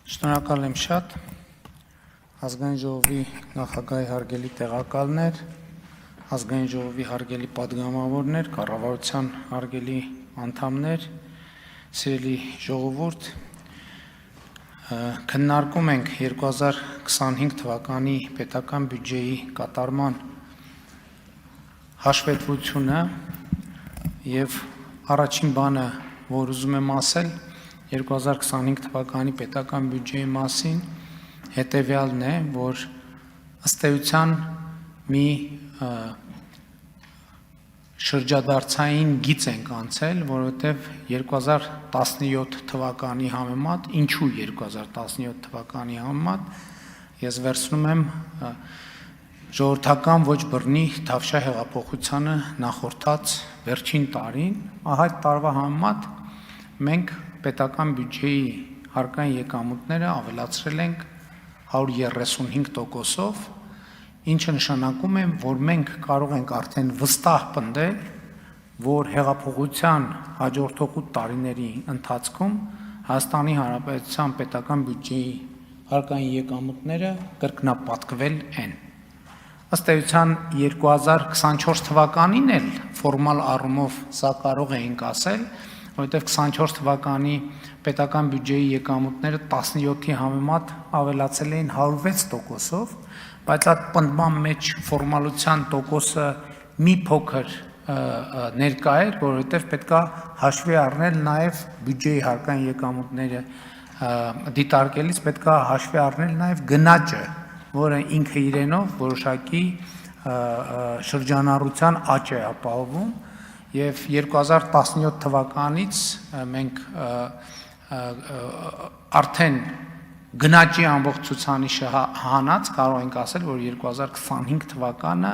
Շնորհակալ եմ շատ ազգային ժողովի նախագահի հարգելի տեղակալներ, ազգային ժողովի հարգելի պատգամավորներ, կառավարության հարգելի անդամներ, սիրելի ժողովուրդ, քննարկում ենք 2025 թվականի պետական բյուջեի կատարման հաշվետվությունը եւ առաջին բանը, որ ուզում եմ ասել 2025 թվականի պետական բյուջեի մասին հետևյալն է, որ ըստ էության մի շրջադարձային գիծ ենք անցել, որովհետև 2017 թվականի համեմատ, ինչու 2017 թվականի համեմատ, ես վերցնում եմ ժողովրդական ոչ բռնի Թավշյա հեղափոխությանը նախորդած վերջին տարին, այդ տարվա համեմատ մենք պետական բյուջեի հարկային եկամուտները ավելացրել ենք 135%-ով, ինչը նշանակում է, որ մենք կարող ենք արդեն վստահ պնդել, որ հեղափոխության հաջորդող 8 տարիների ընթացքում Հայաստանի Հանրապետության պետական բյուջեի հարկային եկամուտները կրկնապատկվել են։ Ըստ էության 2024 թվականին էլ ֆորմալ առումով սա կարող էինք ասել, որովհետև 24 թվականի պետական բյուջեի եկամուտները 17-ի համեմատ ավելացել էին 106%-ով, բայց այդ պնդման մեջ ֆորմալության տոկոսը մի փոքր ներկա էր, որովհետև պետքա հաշվի առնել նաև բյուջեի հարկային եկամուտները դիտարկելիս պետքա հաշվի առնել նաև գնաճը, որը ինքը իրենով որոշակի շրջանառության աճ է ապահովում եւ 2017 թվականից մենք արդեն գնաճի ամբողջ ցուցանիշը հանած կարող ենք ասել, որ 2025 թվականը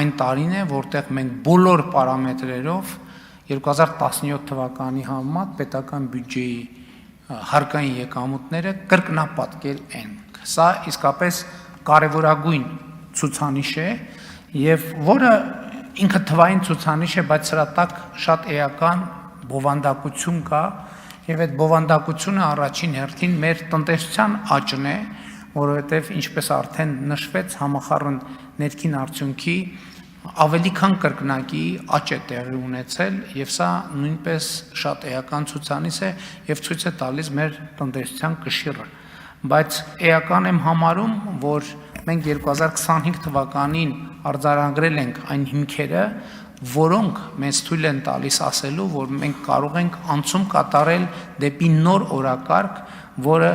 այն տարին է, որտեղ մենք բոլոր պարամետրերով 2017 թվականի համեմատ պետական բյուջեի հարկային եկամուտները կրկնապատկել են։ Սա իսկապես կարևորագույն ցուցանիշ է եւ որը ինքը թվային ցուցանիշ է, բայց սրա տակ շատ էական բովանդակություն կա եւ այդ բովանդակությունը առաջին հերթին մեր տնտեսության աճն է, որովհետեւ ինչպես արդեն նշվեց, համախառն ներքին արդյունքի ավելի քան կրկնակի աճ է տեղի ունեցել եւ սա նույնպես շատ էական ցուցանիշ է եւ ցույց է տալիս մեր տնտեսության կշիռը, բայց էական եմ համարում, որ մենք 2025 թվականին արձանագրել ենք այն հիմքերը, որոնք մեզ թույլ են տալիս ասելու, որ մենք կարող ենք անցում կատարել դեպի նոր օրակարգ, որը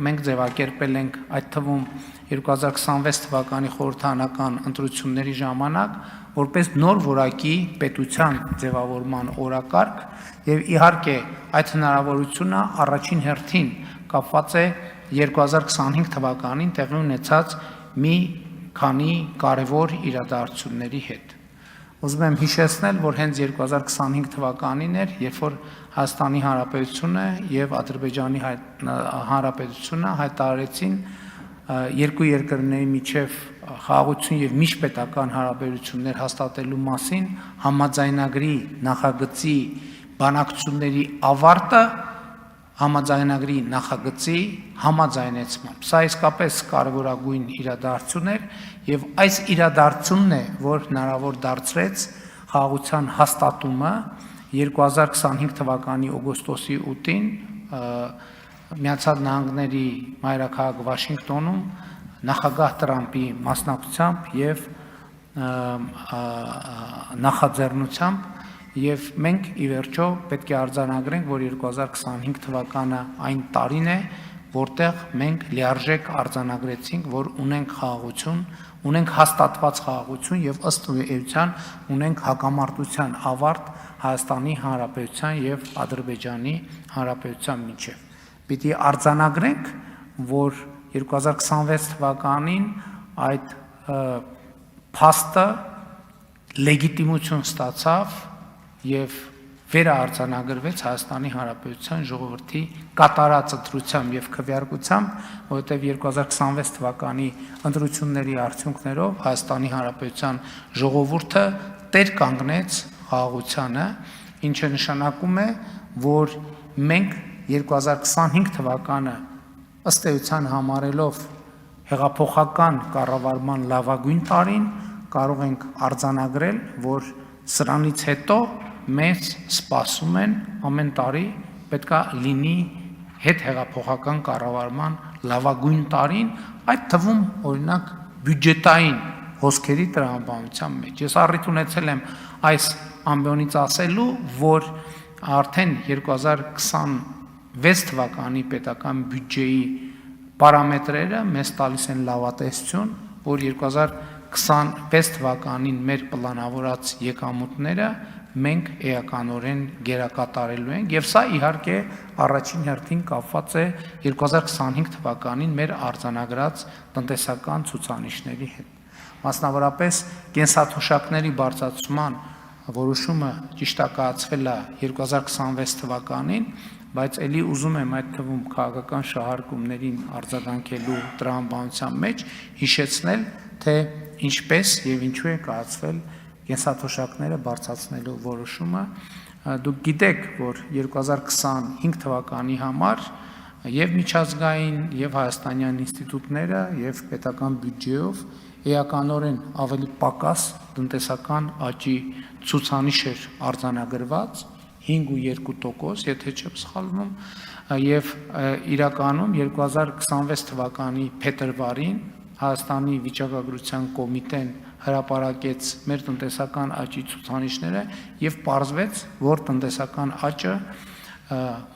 մենք ձևակերպել ենք այդ թվում 2026 թվականի խորհրդարանական ընտրությունների ժամանակ, որպես նոր որակի պետության ձևավորման օրակարգ եւ իհարկե այդ հնարավորությունը առաջին հերթին կապված է 2025 թվականին տեղի ունեցած մի քանի կարևոր իրադարձությունների հետ։ Ուզում եմ հիշեցնել, որ հենց 2025 թվականին էր, երբ որ Հայաստանի Հանրապետությունը եւ Ադրբեջանի Հանրապետությունը հայտարարեցին երկու երկրների միջև խաղաղություն եւ միջպետական հարաբերություններ հաստատելու մասին համաձայնագրի նախագծի բանակցությունների ավարտը համաձայնագրի նախագծի համաձայնեցմամբ։ Սա իսկապես կարևորագույն իրադարձություն էր եւ այս իրադարձությունն է, որ հնարավոր դարձրեց խաղաղության հաստատումը 2025 թվականի օգոստոսի 8-ին Միացյալ Նահանգների մայրաքաղաք Վաշինգտոնում նախագահ Տրամպի մասնակցությամբ եւ նախաձեռնությամբ եւ մենք ի վերջո պետք է արձանագրենք, որ 2025 թվականը այն տարին է, որտեղ մենք լիարժեք արձանագրեցինք, որ ունենք խաղաղություն, ունենք հաստատված խաղաղություն եւ ըստ էության ունենք հակամարտության ավարտ Հայաստանի Հանրապետության եւ Ադրբեջանի Հանրապետության միջեւ։ Պիտի արձանագրենք, որ 2026 թվականին այդ փաստը լեգիտիմություն ստացավ եւ վերաարձանագրվեց Հայաստանի Հանրապետության ժողովրդի կատարած ընտրությամբ եւ քվեարկությամբ, որովհետեւ 2026 թվականի ընտրությունների արդյունքներով Հայաստանի Հանրապետության ժողովուրդը տեր կանգնեց խաղաղությանը, ինչը նշանակում է, որ մենք 2025 թվականը ըստ էության համարելով հեղափոխական կառավարման լավագույն տարին, կարող ենք արձանագրել, որ սրանից հետո մեզ սպասում են ամեն տարի պետքա լինի հետ հեղափոխական կառավարման լավագույն տարին, այդ թվում օրինակ բյուջետային հոսքերի տրամաբանության մեջ։ Ես առիթ ունեցել եմ այս ամբիոնից ասելու, որ արդեն 2026 թվականի պետական բյուջեի պարամետրերը մեզ տալիս են լավատեսություն, որ 2026 թվականին մեր պլանավորած եկամուտները մենք էականորեն գերակատարելու ենք, եւ սա իհարկե առաջին հերթին կապված է 2025 թվականին մեր արձանագրած տնտեսական ցուցանիշների հետ։ Մասնավորապես կենսաթոշակների բարձրացման որոշումը ճիշտակացվել է 2026 թվականին, բայց ելի ուզում եմ այդ թվում քաղաքական շահարկումներին արձագանքելու տրամաբանության մեջ հիշեցնել, թե ինչպես եւ ինչու է կայացվել կենսաթոշակները բարձրացնելու որոշումը։ Դուք գիտեք, որ 2025 թվականի համար եւ միջազգային եւ հայաստանյան ինստիտուտները եւ պետական բյուջեով էականորեն ավելի պակաս տնտեսական աճի ցուցանիշ էր արձանագրված 5.2%, եթե չեմ սխալվում, եւ իրականում 2026 թվականի փետրվարին Հայաստանի վիճակագրության կոմիտեն հրապարակեց մեր տնտեսական աճի ցուցանիշները եւ պարզվեց, որ տնտեսական աճը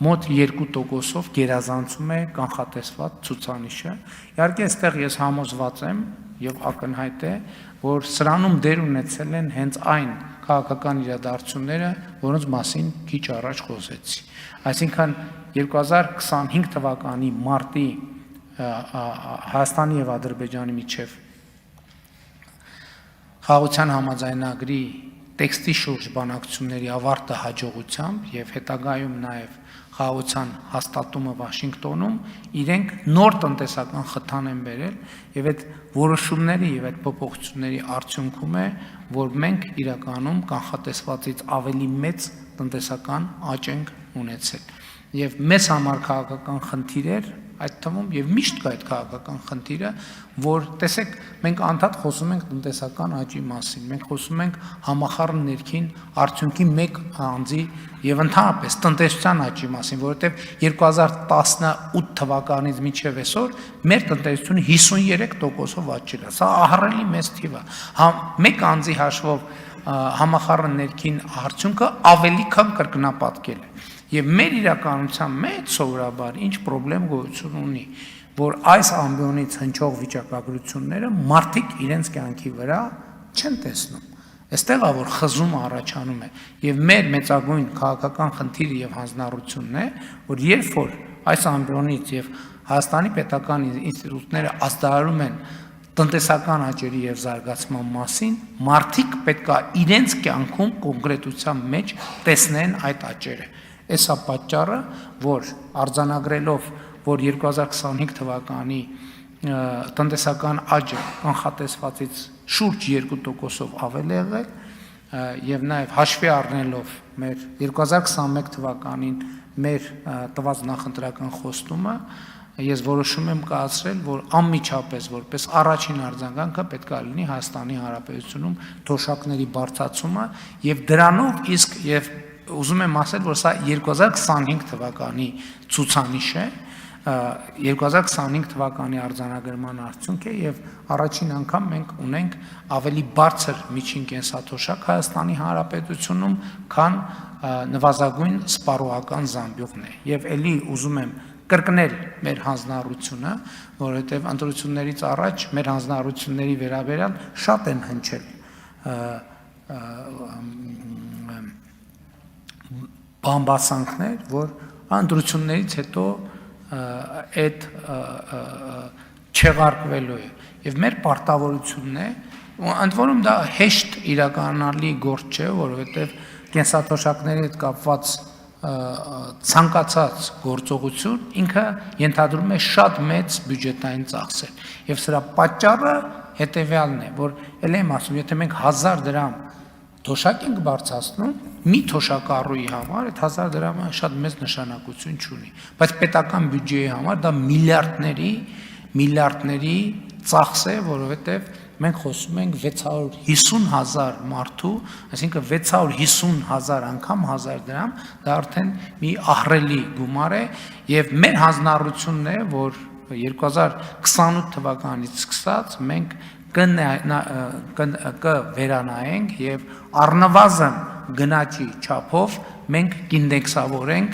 մոտ 2%-ով գերազանցում է կանխատեսված ցուցանիշը։ Իհարկե, այստեղ ես համոզված եմ եւ ակնհայտ է, որ սրանում դեր ունեցել են հենց այն քաղաքական իրադարձությունները, որոնց մասին քիչ առաջ խոսեցի։ Այսինքն 2025 թվականի մարտի Հայաստանի եւ Ադրբեջանի միջև խաղաղության համաձայնագրի տեքստի շուրջ բանակցությունների ավարտը հաջողությամբ եւ հետագայում նաեւ խաղաղության հաստատումը Վաշինգտոնում իրենք նոր տնտեսական խթան են բերել եւ այդ որոշումների եւ այդ փոփոխությունների արդյունքում է, որ մենք իրականում կանխատեսվածից ավելի մեծ տնտեսական աճ ենք ունեցել եւ մեծ համար քաղաքական խնդիր էր այդ թվում եւ միշտ կա այդ քաղաքական խնդիրը, որ տեսեք, մենք անդադ խոսում ենք տնտեսական աճի մասին, մենք խոսում ենք համախառն ներքին արդյունքի մեկ անձի եւ ընդհանրապես տնտեսության աճի մասին, որովհետեւ 2018 թվականից մինչեւ այսօր մեր տնտեսությունը 53%-ով աճել է։ Սա ահռելի մեծ թիվ է։ Մեկ անձի հաշվով համախառն ներքին արդյունքը ավելի քան կրկնապատկել է։ Եվ մեր իրականության մեջ սովորաբար ինչ պրոբլեմ գոյություն ունի, որ այս ամբիոնից հնչող վիճակագրությունները մարդիկ իրենց կյանքի վրա չեն տեսնում։ Այստեղ է որ խզումը առաջանում է եւ մեր մեծագույն քաղաքական խնդիրը եւ հանձնառությունն է, որ երբ որ այս ամբիոնից եւ Հայաստանի պետական ինստիտուտները ազդարարում են տնտեսական աճերի եւ զարգացման մասին, մարդիկ պետք է իրենց կյանքում կոնկրետության մեջ տեսնեն այդ աճերը։ Էսա պատճառը, որ արձանագրելով, որ 2025 թվականի տնտեսական աճը կանխատեսվածից շուրջ 2%-ով ավել է եղել եւ նաեւ հաշվի առնելով մեր 2021 թվականին մեր տված նախընտրական խոստումը, ես որոշում եմ կայացրել, որ անմիջապես որպես առաջին արձագանքը պետք է լինի Հայաստանի Հանրապետությունում թոշակների բարձրացումը եւ դրանով իսկ եւ ուզում եմ ասել, որ սա 2025 թվականի ցուցանիշ է, 2025 թվականի արձանագրման արդյունք է եւ առաջին անգամ մենք ունենք ավելի բարձր միջին կենսաթոշակ Հայաստանի Հանրապետությունում, քան նվազագույն սպառողական զամբյուղն է։ Եվ ելի ուզում եմ կրկնել մեր հանձնառությունը, որովհետեւ ընտրություններից առաջ մեր հանձնառությունների վերաբերյալ շատ են հնչել բամբասանքներ, որ ընտրություններից հետո այդ չեղարկվելու է եւ մեր պարտավորությունն է, ընդ որում դա հեշտ իրականանալի գործ չէ, որովհետեւ կենսաթոշակների հետ կապված ցանկացած գործողություն ինքը ենթադրում է շատ մեծ բյուջետային ծախսեր եւ սրա պատճառը հետեւյալն է, որ ել եմ ասում, եթե մենք 1000 դրամ թոշակ ենք բարձրացնում, մի թոշակառուի համար այդ 1000 դրամը շատ մեծ նշանակություն չունի, բայց պետական բյուջեի համար դա միլիարդների ծախս է, որովհետև մենք խոսում ենք 650,000 մարդու, այսինքն 650,000 անգամ 1000 դրամ, դա արդեն մի ահռելի գումար է, եւ մեր հանձնառությունն է, որ 2028 թվականից սկսած մենք կվերանայենք եւ առնվազն գնաճի չափով մենք կինդեքսավորենք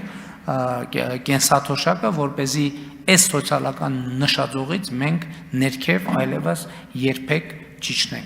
կենսաթոշակը, որպեսզի այս սոցիալական նշաձողից մենք ներքև այլևս երբեք չիջնենք